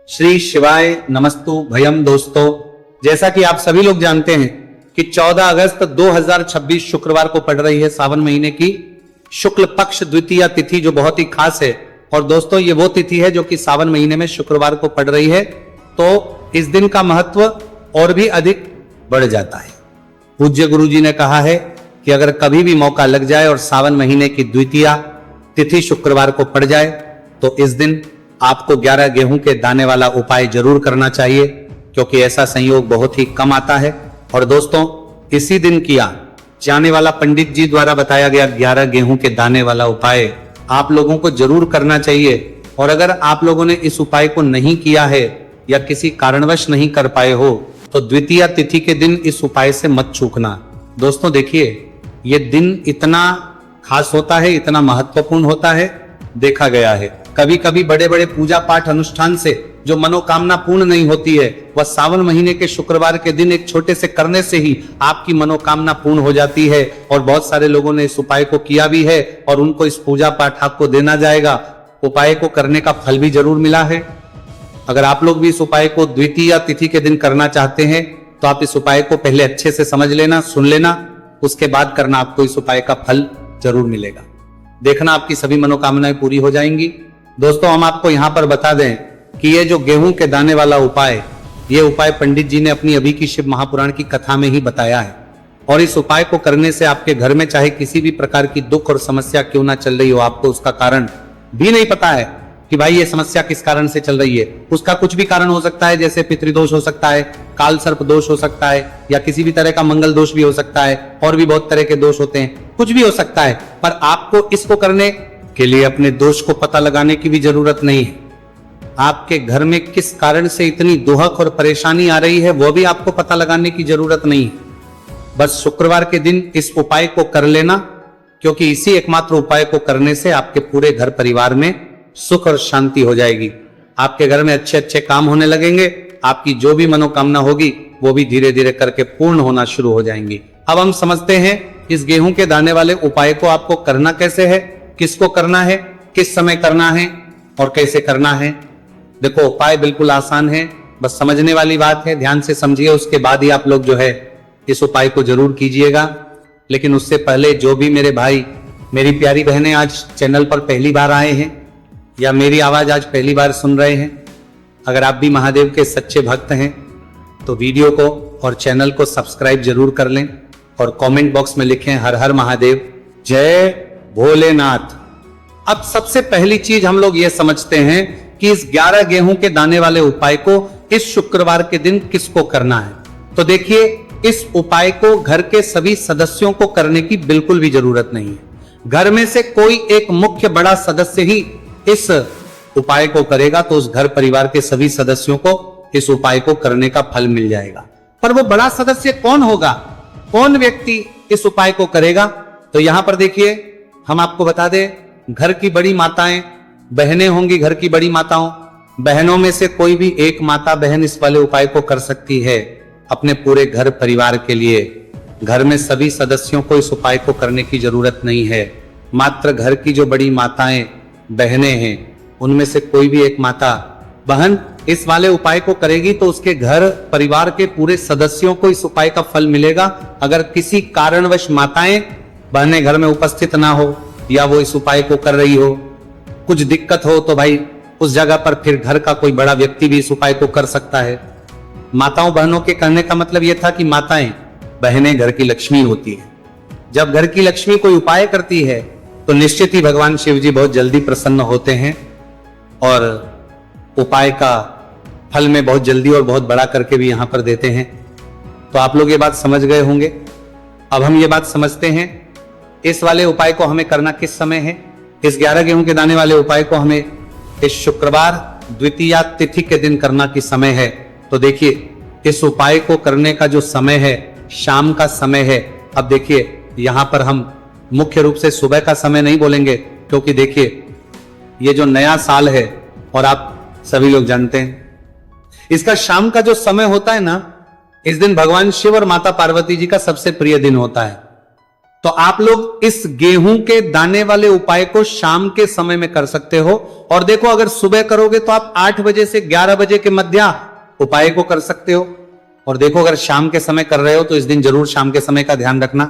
श्री शिवाय नमस्तु भयम। दोस्तों, जैसा कि आप सभी लोग जानते हैं कि 14 अगस्त 2026 शुक्रवार को पड़ रही है सावन महीने की शुक्ल पक्ष द्वितीया तिथि, जो बहुत ही खास है। और दोस्तों, ये वो तिथि है जो कि सावन महीने में शुक्रवार को पड़ रही है, तो इस दिन का महत्व और भी अधिक बढ़ जाता है। पूज्य गुरु जी ने कहा है कि अगर कभी भी मौका लग जाए और सावन महीने की द्वितीया तिथि शुक्रवार को पड़ जाए तो इस दिन आपको 11 गेहूं के दाने वाला उपाय जरूर करना चाहिए, क्योंकि ऐसा संयोग बहुत ही कम आता है। और दोस्तों, इसी दिन किया जाने वाला पंडित जी द्वारा बताया गया 11 गेहूं के दाने वाला उपाय आप लोगों को जरूर करना चाहिए। और अगर आप लोगों ने इस उपाय को नहीं किया है या किसी कारणवश नहीं कर पाए हो तो द्वितीया तिथि के दिन इस उपाय से मत चूकना। दोस्तों देखिए, ये दिन इतना खास होता है, इतना महत्वपूर्ण होता है। देखा गया है कभी कभी बड़े बड़े पूजा पाठ अनुष्ठान से जो मनोकामना पूर्ण नहीं होती है, वह सावन महीने के शुक्रवार के दिन एक छोटे से करने से ही आपकी मनोकामना पूर्ण हो जाती है। और बहुत सारे लोगों ने इस उपाय को किया भी है और उनको इस पूजा पाठ आपको देना जाएगा। उपाय को करने का फल भी जरूर मिला है। अगर आप लोग भी इस उपाय को द्वितीया तिथि के दिन करना चाहते हैं तो आप इस उपाय को पहले अच्छे से समझ लेना, सुन लेना, उसके बाद करना, आपको इस उपाय का फल जरूर मिलेगा। देखना आपकी सभी मनोकामनाएं पूरी हो जाएंगी। दोस्तों, हम आपको यहां पर बता दें कि ये जो गेहूं के दाने वाला उपाय, ये उपाय पंडित जी ने अपनी अभी की शिव महापुराण की कथा में ही बताया है। और इस उपाय को करने से आपके घर में चाहे किसी भी प्रकार की दुख और समस्या क्यों ना चल रही हो, आपको उसका कारण भी नहीं पता है कि भाई ये समस्या किस कारण से चल रही है, उसका कुछ भी कारण हो सकता है, जैसे पितृदोष हो सकता है, काल सर्प दोष हो सकता है, या किसी भी तरह का मंगल दोष भी हो सकता है, और भी बहुत तरह के दोष होते हैं, कुछ भी हो सकता है। पर आपको इसको करने के लिए अपने दोष को पता लगाने की भी जरूरत नहीं है। आपके घर में किस कारण से इतनी दुहक और परेशानी आ रही है, वो भी आपको पता लगाने की जरूरत नहीं है। बस शुक्रवार के दिन इस उपाय को कर लेना, क्योंकि इसी एकमात्र उपाय को करने से आपके पूरे घर परिवार में सुख और शांति हो जाएगी। आपके घर में अच्छे अच्छे काम होने लगेंगे। आपकी जो भी मनोकामना होगी वो भी धीरे धीरे करके पूर्ण होना शुरू हो जाएंगी। अब हम समझते हैं इस गेहूं के दाने वाले उपाय को आपको करना कैसे है, किसको करना है, किस समय करना है और कैसे करना है। देखो, उपाय बिल्कुल आसान है, बस समझने वाली बात है। ध्यान से समझिए, उसके बाद ही आप लोग जो है इस उपाय को जरूर कीजिएगा। लेकिन उससे पहले जो भी मेरे भाई, मेरी प्यारी बहनें आज चैनल पर पहली बार आए हैं या मेरी आवाज आज पहली बार सुन रहे हैं, अगर आप भी महादेव के सच्चे भक्त हैं तो वीडियो को और चैनल को सब्सक्राइब जरूर कर लें और कमेंट बॉक्स में लिखें हर हर महादेव, जय भोलेनाथ। अब सबसे पहली चीज हम लोग ये समझते हैं कि इस 11 गेहूं के दाने वाले उपाय को इस शुक्रवार के दिन किसको करना है। तो देखिए, इस उपाय को घर के सभी सदस्यों को करने की बिल्कुल भी जरूरत नहीं है। घर में से कोई एक मुख्य बड़ा सदस्य ही इस उपाय को करेगा तो उस घर परिवार के सभी सदस्यों को इस उपाय को करने का फल मिल जाएगा। पर वो बड़ा सदस्य कौन होगा, कौन व्यक्ति इस उपाय को करेगा, तो यहां पर देखिए हम आपको बता दें, घर की बड़ी माताएं, बहनें होंगी, घर की बड़ी माताओं, बहनों में से कोई भी एक माता बहन इस वाले उपाय को कर सकती है अपने पूरे घर परिवार के लिए। घर में सभी सदस्यों को इस उपाय को करने की जरूरत नहीं है। मात्र घर की जो बड़ी माताएं बहनें हैं, उनमें से कोई भी एक माता बहन इस वाले उपाय को करेगी तो उसके घर परिवार के पूरे सदस्यों को इस उपाय का फल मिलेगा। अगर किसी कारणवश माताएं बहनें घर में उपस्थित ना हो या वो इस उपाय को कर रही हो, कुछ दिक्कत हो, तो भाई उस जगह पर फिर घर का कोई बड़ा व्यक्ति भी इस उपाय को कर सकता है। माताओं बहनों के कहने का मतलब यह था कि माताएं बहनें घर की लक्ष्मी होती है। जब घर की लक्ष्मी कोई उपाय करती है तो निश्चित ही भगवान शिव जी बहुत जल्दी प्रसन्न होते हैं और उपाय का फल में बहुत जल्दी और बहुत बड़ा करके भी यहां पर देते हैं। तो आप लोग ये बात समझ गए होंगे। अब हम ये बात समझते हैं इस वाले उपाय को हमें करना किस समय है। इस 11 गेहूं के दाने वाले उपाय को हमें इस शुक्रवार द्वितीया तिथि के दिन करना किस समय है। तो देखिए, इस उपाय को करने का जो समय है शाम का समय है। अब देखिए, यहां पर हम मुख्य रूप से सुबह का समय नहीं बोलेंगे, क्योंकि देखिए ये जो नया साल है और आप सभी लोग जानते हैं इसका शाम का जो समय होता है ना, इस दिन भगवान शिव और माता पार्वती जी का सबसे प्रिय दिन होता है। तो आप लोग इस गेहूं के दाने वाले उपाय को शाम के समय में कर सकते हो। और देखो, अगर सुबह करोगे तो आप 8 बजे से 11 बजे के मध्य उपाय को कर सकते हो। और देखो, अगर शाम के समय कर रहे हो तो इस दिन जरूर शाम के समय का ध्यान रखना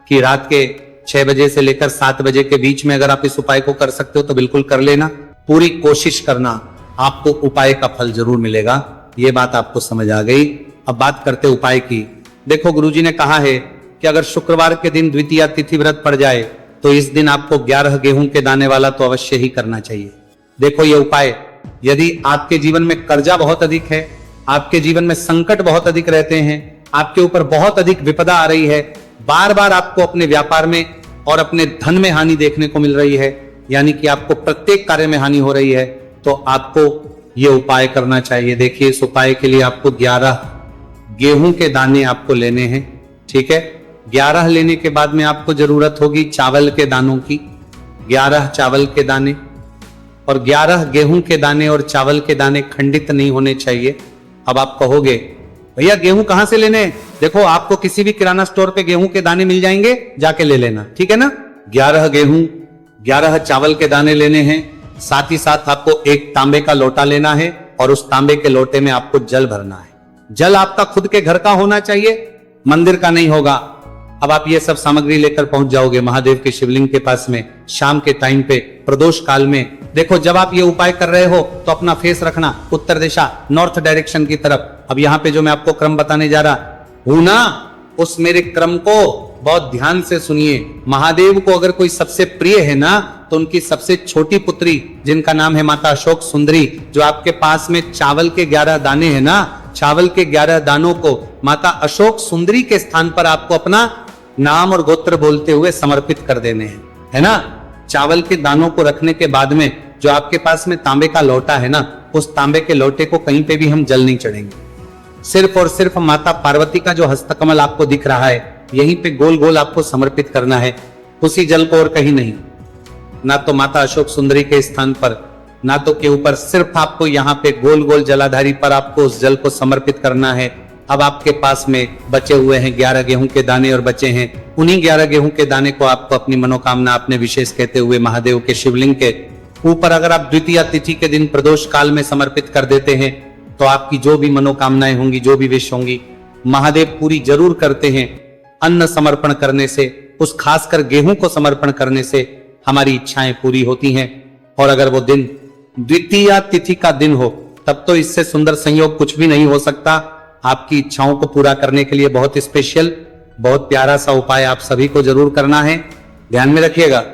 कि रात के 6 बजे से लेकर 7 बजे के बीच में अगर आप इस उपाय को कर सकते हो तो बिल्कुल कर लेना। पूरी कोशिश करना, आपको उपाय का फल जरूर मिलेगा। यह बात आपको समझ आ गई। अब बात करते उपाय की। देखो, गुरुजी ने कहा है कि अगर शुक्रवार के दिन द्वितीया तिथि व्रत पड़ जाए तो इस दिन आपको 11 गेहूं के दाने वाला तो अवश्य ही करना चाहिए। देखो, यह उपाय, यदि आपके जीवन में कर्जा बहुत अधिक है, आपके जीवन में संकट बहुत अधिक रहते हैं, आपके ऊपर बहुत अधिक विपदा आ रही है, बार बार आपको अपने व्यापार में और अपने धन में हानि देखने को मिल रही है, यानी कि आपको प्रत्येक कार्य में हानि हो रही है, तो आपको यह उपाय करना चाहिए। देखिए, इस उपाय के लिए आपको 11 गेहूं के दाने आपको लेने हैं। ठीक है, 11 लेने के बाद में आपको जरूरत होगी चावल के दानों की। 11 चावल के दाने और 11 गेहूं के दाने और चावल के दाने खंडित नहीं होने चाहिए। अब आप कहोगे, भैया गेहूं कहां से लेने? देखो, आपको किसी भी किराना स्टोर पे गेहूं के दाने मिल जाएंगे, जाके ले लेना। ठीक है ना? 11 गेहूं, 11 चावल के दाने लेने हैं। साथ ही साथ आपको एक तांबे का लोटा लेना है और उस तांबे के लोटे में आपको जल भरना है। जल आपका खुद के घर का होना चाहिए, मंदिर का नहीं होगा। अब आप ये सब सामग्री लेकर पहुंच जाओगे महादेव के शिवलिंग के पास में शाम के टाइम पे, प्रदोष काल में। देखो, जब आप ये उपाय कर रहे हो तो अपना फेस रखना उत्तर दिशा, नॉर्थ डायरेक्शन की तरफ। अब यहाँ पे जो मैं आपको क्रम बताने जा रहा हूं ना, उस मेरे क्रम को बहुत ध्यान से सुनिए। महादेव को अगर कोई सबसे प्रिय है ना, तो उनकी सबसे छोटी पुत्री, जिनका नाम है माता अशोक सुंदरी, जो आपके पास में चावल के 11 दाने हैं ना, चावल के 11 दानों को माता अशोक सुंदरी के स्थान पर आपको अपना नाम और गोत्र बोलते हुए समर्पित कर देने हैं, है ना। चावल के दानों को रखने के बाद में जो आपके पास में तांबे का लोटा है ना, उस तांबे के लोटे को कहीं पे भी हम जल नहीं चढ़ेंगे। सिर्फ और सिर्फ माता पार्वती का जो हस्तकमल आपको दिख रहा है, यहीं पे गोल गोल आपको समर्पित करना है, उसी जल को, और कहीं नहीं। ना तो माता अशोक सुंदरी के स्थान पर, ना तो के ऊपर, सिर्फ आपको यहाँ पे गोल गोल जलाधारी पर आपको उस जल को समर्पित करना है। अब आपके पास में बचे हुए हैं 11 गेहूं के दाने और बचे हैं उन्हीं 11 गेहूं के दाने को आपको अपनी मनोकामना, अपने विशेष कहते हुए महादेव के शिवलिंग के ऊपर अगर आप द्वितीया तिथि के दिन प्रदोष काल में समर्पित कर देते हैं तो आपकी जो भी मनोकामनाएं होंगी, जो भी विश होंगी, महादेव पूरी जरूर करते हैं। अन्न समर्पण करने से, उस खासकर गेहूं को समर्पण करने से हमारी इच्छाएं पूरी होती हैं। और अगर वो दिन द्वितीया तिथि का दिन हो, तब तो इससे सुंदर संयोग कुछ भी नहीं हो सकता। आपकी इच्छाओं को पूरा करने के लिए बहुत स्पेशल, बहुत प्यारा सा उपाय आप सभी को जरूर करना है। ध्यान में रखिएगा,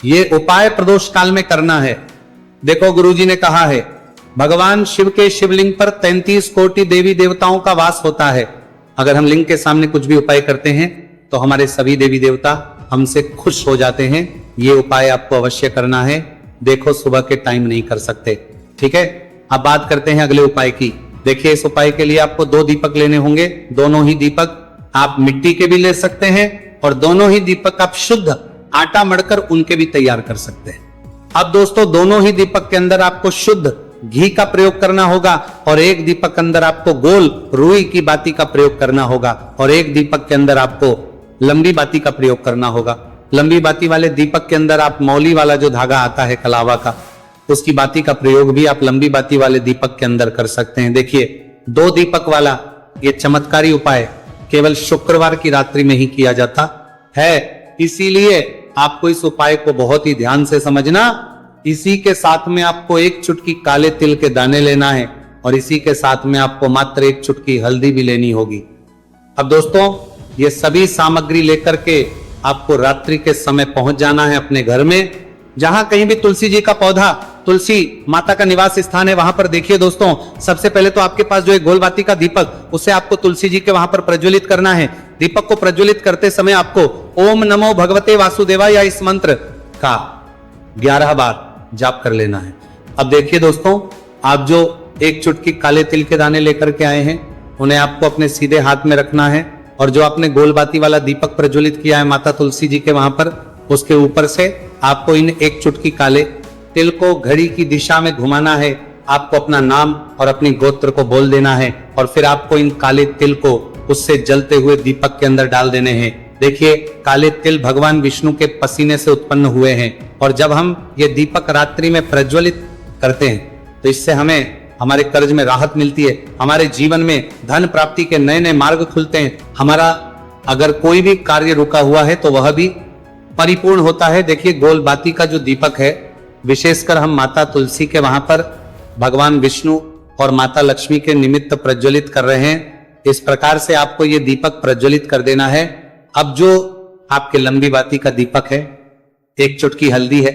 ये उपाय प्रदोष काल में करना है। देखो, गुरुजी ने कहा है, भगवान शिव के शिवलिंग पर 33 कोटि देवी देवताओं का वास होता है। अगर हम लिंग के सामने कुछ भी उपाय करते हैं तो हमारे सभी देवी देवता हमसे खुश हो जाते हैं। ये उपाय आपको अवश्य करना है। देखो, सुबह के टाइम नहीं कर सकते, ठीक है। अब बात करते हैं अगले उपाय की। देखिए, इस उपाय के लिए आपको 2 दीपक लेने होंगे। दोनों ही दीपक आप मिट्टी के भी ले सकते हैं और दोनों ही दीपक आप शुद्ध आटा मढ़कर उनके भी तैयार कर सकते हैं। अब दोस्तों, दोनों ही दीपक के अंदर आपको शुद्ध घी का प्रयोग करना होगा और एक दीपक के अंदर आपको गोल रुई की बाती का प्रयोग करना होगा और एक दीपक के अंदर आपको लंबी बाती का प्रयोग करना होगा। लंबी बाती वाले दीपक के अंदर आप मौली वाला जो धागा आता है कलावा का, उसकी बाती का प्रयोग भी आप लंबी बाती वाले दीपक के अंदर कर सकते हैं। देखिए, 2 दीपक वाला ये चमत्कारी उपाय केवल शुक्रवार की रात्रि में ही किया जाता है, इसीलिए आपको इस उपाय को बहुत ही ध्यान से समझना। इसी के साथ में आपको 1 चुटकी काले तिल के दाने लेना है और इसी के साथ में आपको मात्र 1 चुटकी हल्दी भी लेनी होगी। अब दोस्तों, ये सभी सामग्री लेकर के आपको रात्रि के समय पहुंच जाना है अपने घर में। जहां कहीं भी तुलसी जी का पौधा, तुलसी माता का निवास स्थान है, वहां पर देखिए दोस्तों, सबसे पहले तो आपके पास जो एक गोलबाती का दीपक, उसे आपको तुलसी जी के वहां पर प्रज्वलित करना है। दीपक को प्रज्वलित करते समय आपको ओम नमो भगवते वासुदेवाय या इस मंत्र का 11 बार जाप कर लेना है। अब देखिए दोस्तों, आप जो 1 चुटकी काले तिल के दाने लेकर के आए हैं, उन्हें आपको अपने सीधे हाथ में रखना है और जो आपने गोलबाती वाला दीपक प्रज्वलित किया है माता तुलसी जी के वहां पर, उसके ऊपर से आपको इन 1 चुटकी काले तिल को घड़ी की दिशा में घुमाना है। आपको अपना नाम और अपनी गोत्र को बोल देना है और फिर आपको इन काले तिल को उससे जलते हुए दीपक के अंदर डाल देने हैं देखिए काले तिल भगवान विष्णु के पसीने से उत्पन्न हुए हैं, और जब हम ये दीपक रात्रि में प्रज्वलित करते हैं तो इससे हमें हमारे कर्ज में राहत मिलती है, हमारे जीवन में धन प्राप्ति के नए नए मार्ग खुलते हैं, हमारा अगर कोई भी कार्य रुका हुआ है तो वह भी परिपूर्ण होता है। देखिए गोलबाती का जो दीपक है, विशेषकर हम माता तुलसी के वहां पर भगवान विष्णु और माता लक्ष्मी के निमित्त प्रज्वलित कर रहे हैं। इस प्रकार से आपको ये दीपक प्रज्वलित कर देना है। अब जो आपके लंबी बाती का दीपक है, एक चुटकी हल्दी है,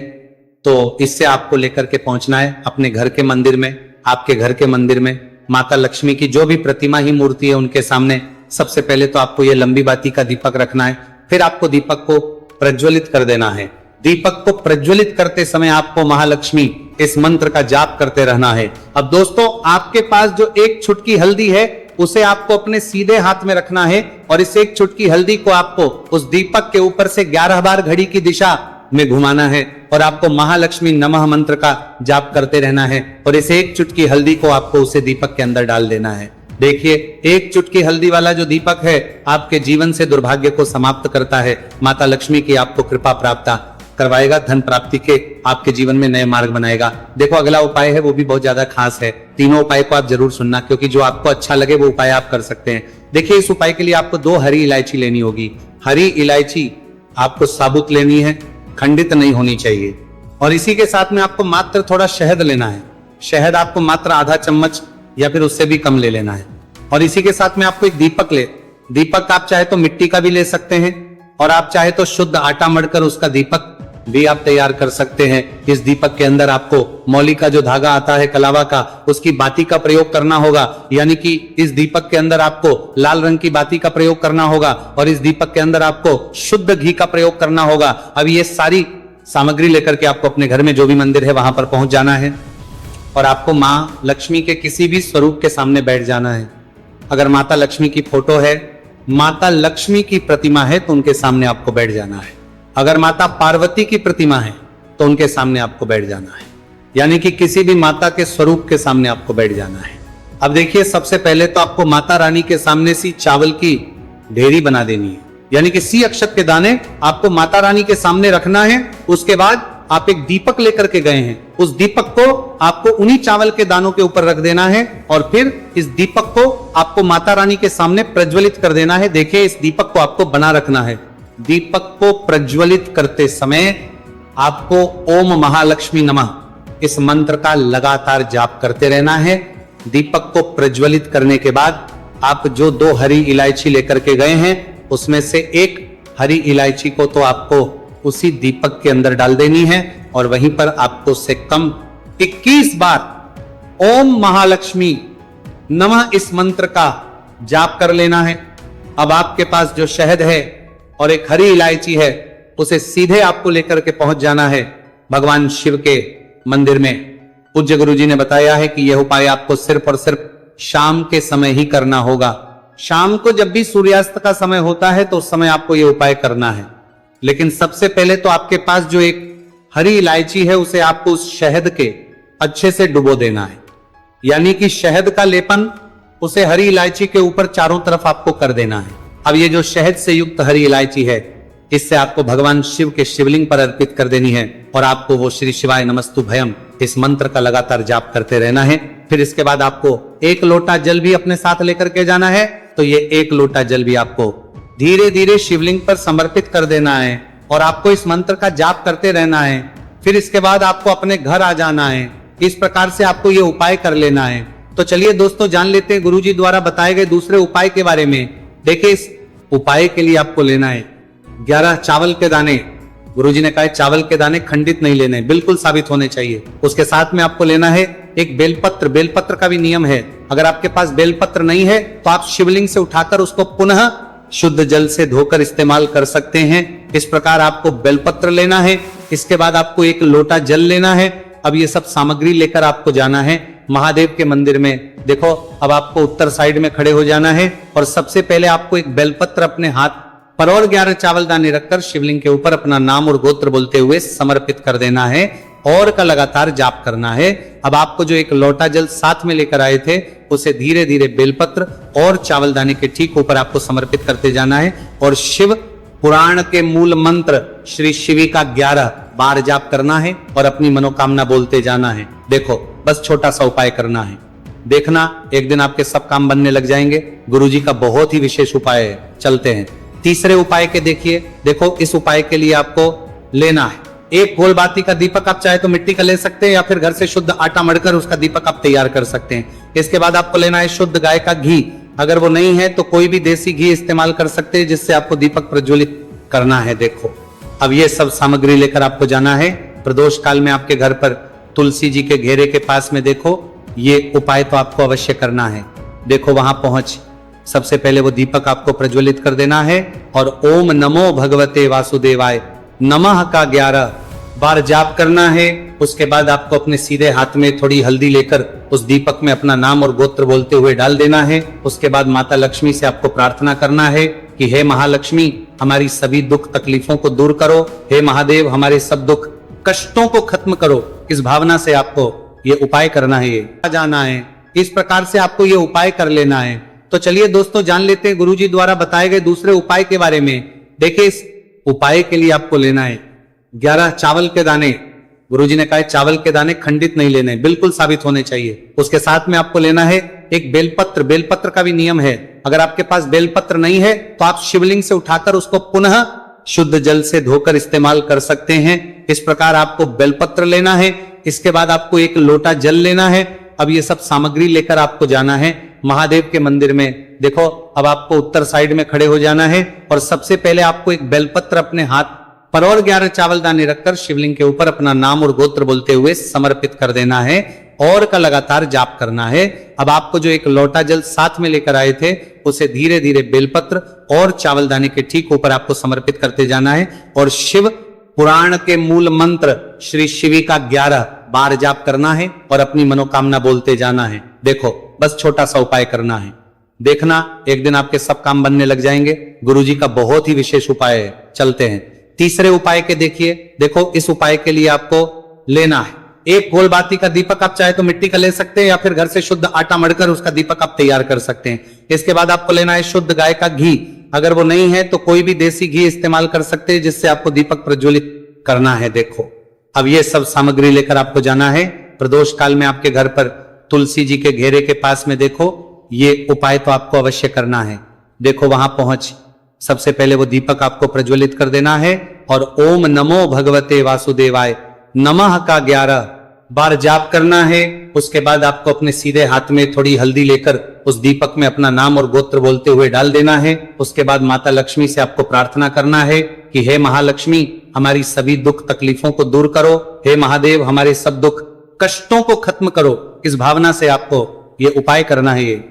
तो इससे आपको लेकर के पहुंचना है अपने घर के मंदिर में। आपके घर के मंदिर में माता लक्ष्मी की जो भी प्रतिमा ही मूर्ति है उनके सामने सबसे पहले तो आपको ये लंबी बाती का दीपक रखना है, फिर आपको दीपक को प्रज्वलित कर देना है। दीपक को प्रज्वलित करते समय आपको महालक्ष्मी इस मंत्र का जाप करते रहना है। अब दोस्तों आपके पास जो एक चुटकी हल्दी है उसे आपको अपने सीधे हाथ में रखना है, और इस एक चुटकी हल्दी को आपको उस दीपक के ऊपर से 11 बार घड़ी की दिशा में घुमाना है, और आपको महालक्ष्मी नमः मंत्र का जाप करते रहना है, और इस एक चुटकी हल्दी को आपको उसे दीपक के अंदर डाल देना है। देखिए एक चुटकी हल्दी वाला जो दीपक है आपके जीवन से दुर्भाग्य को समाप्त करता है, माता लक्ष्मी की आपको कृपा प्राप्त करवाएगा, धन प्राप्ति के आपके जीवन में नए मार्ग बनाएगा। देखो अगला उपाय है वो भी बहुत ज्यादा खास है, तीनों उपाय को आप जरूर सुनना, क्योंकि जो आपको अच्छा लगे वो उपाय आप कर सकते हैं। देखिए इस उपाय के लिए आपको 2 हरी इलायची लेनी होगी। हरी इलायची आपको साबुत लेनी है, खंडित नहीं होनी चाहिए, और इसी के साथ में आपको मात्र थोड़ा शहद लेना है। शहद आपको मात्र आधा चम्मच या फिर उससे भी कम ले लेना है, और इसी के साथ में आपको एक दीपक आप चाहे तो मिट्टी का भी ले सकते हैं, और आप चाहे तो शुद्ध आटा मढ़कर उसका दीपक भी आप तैयार कर सकते हैं। इस दीपक के अंदर आपको मौली का जो धागा आता है कलावा का, उसकी बाती का प्रयोग करना होगा, यानी कि इस दीपक के अंदर आपको लाल रंग की बाती का प्रयोग करना होगा, और इस दीपक के अंदर आपको शुद्ध घी का प्रयोग करना होगा। अब ये सारी सामग्री लेकर के आपको अपने घर में जो भी मंदिर है वहां पर पहुंच जाना है, और आपको माँ लक्ष्मी के किसी भी स्वरूप के सामने बैठ जाना है। अगर माता लक्ष्मी की फोटो है, माता लक्ष्मी की प्रतिमा है तो उनके सामने आपको बैठ जाना है। अगर माता पार्वती की प्रतिमा है तो उनके सामने आपको बैठ जाना है, यानी कि किसी भी माता के स्वरूप के सामने आपको बैठ जाना है। अब देखिए सबसे पहले तो आपको माता रानी के सामने सी चावल की ढेरी बना देनी है, यानी कि सी अक्षत के दाने आपको माता रानी के सामने रखना है। उसके बाद आप एक दीपक लेकर के गए हैं, उस दीपक को आपको उन्हीं चावल के दानों के ऊपर रख देना है, और फिर इस दीपक को आपको माता रानी के सामने प्रज्वलित कर देना है। देखिए इस दीपक को आपको बना रखना है। दीपक को प्रज्वलित करते समय आपको ओम महालक्ष्मी नमः इस मंत्र का लगातार जाप करते रहना है। दीपक को प्रज्वलित करने के बाद आप जो 2 हरी इलायची लेकर के गए हैं उसमें से एक हरी इलायची को तो आपको उसी दीपक के अंदर डाल देनी है, और वहीं पर आपको से कम 21 बार ओम महालक्ष्मी नमः इस मंत्र का जाप कर लेना है। अब आपके पास जो शहद है और एक हरी इलायची है उसे सीधे आपको लेकर के पहुंच जाना है भगवान शिव के मंदिर में। पूज्य गुरु जी ने बताया है कि यह उपाय आपको सिर्फ और सिर्फ शाम के समय ही करना होगा। शाम को जब भी सूर्यास्त का समय होता है तो उस समय आपको यह उपाय करना है, लेकिन सबसे पहले तो आपके पास जो एक हरी इलायची है उसे आपको उस शहद के अच्छे से डुबो देना है, यानी कि शहद का लेपन उसे हरी इलायची के ऊपर चारों तरफ आपको कर देना है। अब ये जो शहद से युक्त हरी इलायची है इससे आपको भगवान शिव के शिवलिंग पर अर्पित कर देनी है, और आपको वो श्री शिवाय नमस्तु भयम इस मंत्र का लगातार जाप करते रहना है। फिर इसके बाद आपको 1 लोटा जल भी अपने साथ लेकर के जाना है, तो ये 1 लोटा जल भी आपको धीरे धीरे शिवलिंग पर समर्पित कर देना है, और आपको इस मंत्र का जाप करते रहना है। फिर इसके बाद आपको अपने घर आ जाना है। इस प्रकार से आपको ये उपाय कर लेना है। तो चलिए दोस्तों जान लेते हैं गुरुजी द्वारा बताए गए दूसरे उपाय के बारे में। देखिए इस उपाय के लिए आपको लेना है 11 चावल के दाने। गुरुजी ने कहा चावल के दाने खंडित नहीं लेने, बिल्कुल साबित होने चाहिए। उसके साथ में आपको लेना है एक बेलपत्र। बेलपत्र का भी नियम है, अगर आपके पास बेलपत्र नहीं है तो आप शिवलिंग से उठाकर उसको पुनः शुद्ध जल से धोकर इस्तेमाल कर सकते हैं। इस प्रकार आपको बेलपत्र लेना है। इसके बाद आपको 1 लोटा जल लेना है। अब ये सब सामग्री लेकर आपको जाना है महादेव के मंदिर में। देखो अब आपको उत्तर साइड में खड़े हो जाना है, और सबसे पहले आपको एक बेलपत्र अपने हाथ पर और 11 चावल दाने रखकर शिवलिंग के ऊपर अपना नाम और गोत्र बोलते हुए समर्पित कर देना है, और का लगातार जाप करना है। अब आपको जो 1 लोटा जल साथ में लेकर आए थे उसे धीरे धीरे बेलपत्र और चावल दाने के ठीक ऊपर आपको समर्पित करते जाना है, और शिव पुराण के मूल मंत्र श्री शिवी का 11 बार जाप करना है और अपनी मनोकामना बोलते जाना है। देखो बस छोटा सा उपाय करना है, देखना एक दिन आपके सब काम बनने लग जाएंगे। गुरुजी का बहुत ही विशेष उपाय है। चलते हैं तीसरे उपाय के देखिए। देखो इस उपाय के लिए आपको लेना है एक गोल बाती का दीपक। आप चाहे तो मिट्टी का ले सकते हैं या फिर घर से शुद्ध आटा मढ़कर उसका दीपक आप तैयार कर सकते हैं। इसके बाद आपको लेना है शुद्ध गाय का घी। अगर वो नहीं है तो कोई भी देसी घी इस्तेमाल कर सकते हैं जिससे आपको दीपक प्रज्वलित करना है। देखो अब ये सब सामग्री लेकर आपको जाना है प्रदोष काल में आपके घर पर तुलसी जी के घेरे के पास में। देखो ये उपाय तो आपको अवश्य करना है। देखो वहां पहुंच सबसे पहले वो दीपक आपको प्रज्वलित कर देना है और ओम नमो भगवते वासुदेवाय नमः का 11 बार जाप करना है। उसके बाद आपको अपने सीधे हाथ में थोड़ी हल्दी लेकर उस दीपक में अपना नाम और गोत्र बोलते हुए डाल देना है। उसके बाद माता लक्ष्मी से आपको प्रार्थना करना है कि हे महालक्ष्मी हमारी सभी दुख तकलीफों को दूर करो, हे महादेव हमारे सब दुख कष्टों को खत्म करो। इस भावना से आपको ये उपाय करना है, ये जाना है। इस प्रकार से आपको ये उपाय कर लेना है। तो चलिए दोस्तों जान लेते हैं गुरुजी द्वारा बताए गए दूसरे उपाय के बारे में। देखिए इस उपाय के लिए आपको लेना है 11 चावल के दाने। गुरुजी ने कहा है चावल के दाने खंडित नहीं लेने, बिल्कुल साबित होने चाहिए। उसके साथ में आपको लेना है एक बेलपत्र। बेलपत्र का भी नियम है, अगर आपके पास बेलपत्र नहीं है तो आप शिवलिंग से उठाकर उसको पुनः शुद्ध जल से धोकर इस्तेमाल कर सकते हैं। इस प्रकार आपको बेलपत्र लेना है। इसके बाद आपको एक लोटा जल लेना है। अब ये सब सामग्री लेकर आपको जाना है महादेव के मंदिर में। देखो अब आपको उत्तर साइड में खड़े हो जाना है और सबसे पहले आपको एक बेलपत्र अपने हाथ पर और 11 चावल दाने रखकर शिवलिंग के ऊपर अपना नाम और गोत्र बोलते हुए समर्पित कर देना है और का लगातार जाप करना है। अब आपको जो एक लोटा जल साथ में लेकर आए थे उसे धीरे धीरे बेलपत्र और चावल दाने के ठीक ऊपर आपको समर्पित करते जाना है और शिव पुराण के मूल मंत्र श्री शिवी का 11 बार जाप करना है और अपनी मनोकामना बोलते जाना है। देखो बस छोटा सा उपाय करना है, देखना एक दिन आपके सब काम बनने लग जाएंगे। गुरुजी का बहुत ही विशेष उपाय है। चलते हैं तीसरे उपाय के देखिए। देखो इस उपाय के लिए आपको लेना है एक गोल बाती का दीपक। आप चाहे तो मिट्टी का ले सकते हैं या फिर घर से शुद्ध आटा मढ़कर उसका दीपक आप तैयार कर सकते हैं। इसके बाद आपको लेना है शुद्ध गाय का घी। अगर वो नहीं है तो कोई भी देसी घी इस्तेमाल कर सकते हैं जिससे आपको दीपक प्रज्वलित करना है। देखो अब ये सब सामग्री लेकर आपको जाना है प्रदोष काल में आपके घर पर तुलसी जी के घेरे के पास में। देखो ये उपाय तो आपको अवश्य करना है। देखो वहां पहुंच सबसे पहले वो दीपक आपको प्रज्वलित कर देना है और ओम नमो भगवते वासुदेवाय नमः का 11 बार जाप करना है। उसके बाद आपको अपने सीधे हाथ में थोड़ी हल्दी लेकर उस दीपक में अपना नाम और गोत्र बोलते हुए डाल देना है। उसके बाद माता लक्ष्मी से आपको प्रार्थना करना है कि हे महालक्ष्मी हमारी सभी दुख तकलीफों को दूर करो, हे महादेव हमारे सब दुख कष्टों को खत्म करो। इस भावना से आपको ये उपाय करना है, ये